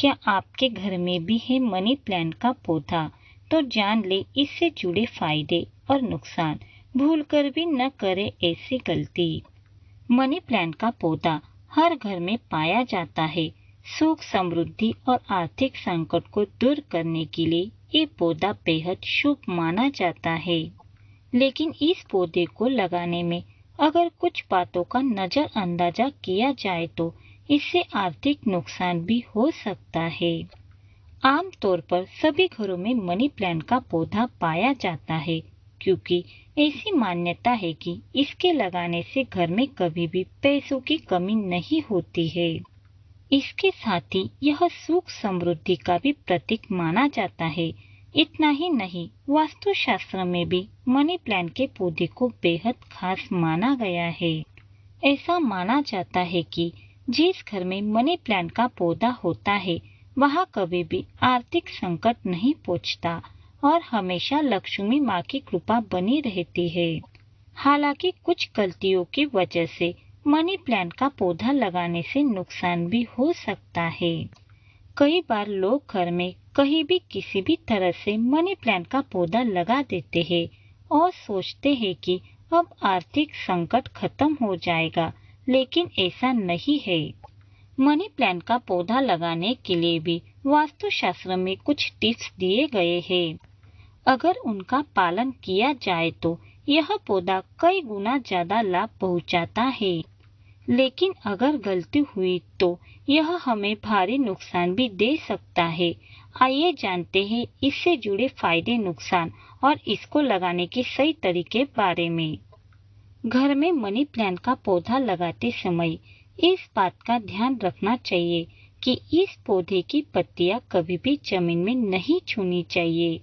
क्या आपके घर में भी है मनी प्लांट का पौधा? तो जान ले इससे जुड़े फायदे और नुकसान। भूलकर भी न करें ऐसी गलती। मनी प्लांट का पौधा हर घर में पाया जाता है। सुख, समृद्धि और आर्थिक संकट को दूर करने के लिए ये पौधा बेहद शुभ माना जाता है। लेकिन इस पौधे को लगाने में अगर कुछ बातों का नजरअंदाजा किया जाए तो इससे आर्थिक नुकसान भी हो सकता है। आमतौर पर सभी घरों में मनी प्लांट का पौधा पाया जाता है क्योंकि ऐसी मान्यता है कि इसके लगाने से घर में कभी भी पैसों की कमी नहीं होती है। इसके साथ ही यह सुख समृद्धि का भी प्रतीक माना जाता है। इतना ही नहीं, वास्तुशास्त्र में भी मनी प्लांट के पौधे को बेहद खास माना गया है। ऐसा माना जाता है कि जिस घर में मनी प्लांट का पौधा होता है वहां कभी भी आर्थिक संकट नहीं पहुंचता और हमेशा लक्ष्मी माँ की कृपा बनी रहती है। हालांकि कुछ गलतियों की वजह से मनी प्लांट का पौधा लगाने से नुकसान भी हो सकता है। कई बार लोग घर में कहीं भी किसी भी तरह से मनी प्लांट का पौधा लगा देते हैं और सोचते हैं कि अब आर्थिक संकट खत्म हो जाएगा, लेकिन ऐसा नहीं है। मनी प्लांट का पौधा लगाने के लिए भी वास्तुशास्त्र में कुछ टिप्स दिए गए हैं। अगर उनका पालन किया जाए तो यह पौधा कई गुना ज्यादा लाभ पहुंचाता है, लेकिन अगर गलती हुई तो यह हमें भारी नुकसान भी दे सकता है। आइए जानते हैं इससे जुड़े फायदे, नुकसान और इसको लगाने के सही तरीके बारे में। घर में मनी प्लांट का पौधा लगाते समय इस बात का ध्यान रखना चाहिए कि इस पौधे की पत्तियां कभी भी जमीन में नहीं छूनी चाहिए।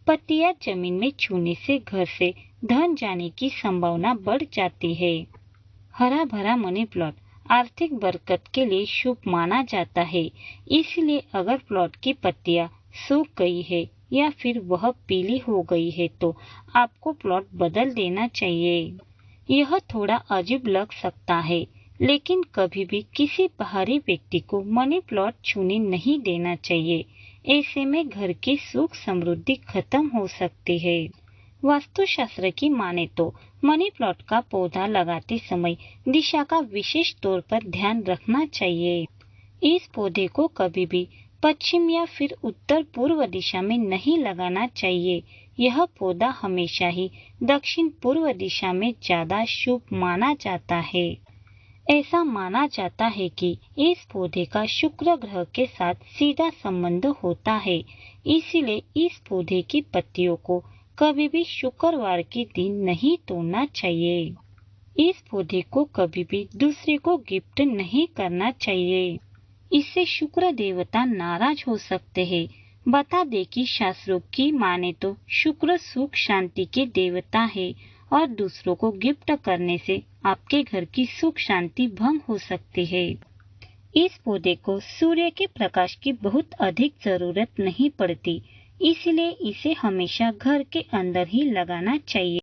पत्तियां जमीन में छूने से घर से धन जाने की संभावना बढ़ जाती है। हरा भरा मनी प्लॉट आर्थिक बरकत के लिए शुभ माना जाता है, इसलिए अगर प्लॉट की पत्तियां सूख गई है या फिर वह पीली हो गई है तो आपको प्लॉट बदल देना चाहिए। यह थोड़ा अजीब लग सकता है, लेकिन कभी भी किसी बाहरी व्यक्ति को मनी प्लॉट छूने नहीं देना चाहिए। ऐसे में घर की सुख समृद्धि खत्म हो सकती है। वास्तुशास्त्र की माने तो मनी प्लॉट का पौधा लगाते समय दिशा का विशेष तौर पर ध्यान रखना चाहिए। इस पौधे को कभी भी पश्चिम या फिर उत्तर पूर्व दिशा में नहीं लगाना चाहिए। यह पौधा हमेशा ही दक्षिण पूर्व दिशा में ज्यादा शुभ माना जाता है। ऐसा माना जाता है कि इस पौधे का शुक्र ग्रह के साथ सीधा संबंध होता है, इसीलिए इस पौधे की पत्तियों को कभी भी शुक्रवार के दिन नहीं तोड़ना चाहिए। इस पौधे को कभी भी दूसरे को गिफ्ट नहीं करना चाहिए, इससे शुक्र देवता नाराज हो सकते हैं। बता दे कि शास्त्रों की माने तो शुक्र सुख शांति के देवता है और दूसरों को गिफ्ट करने से आपके घर की सुख शांति भंग हो सकती है। इस पौधे को सूर्य के प्रकाश की बहुत अधिक जरूरत नहीं पड़ती, इसलिए इसे हमेशा घर के अंदर ही लगाना चाहिए।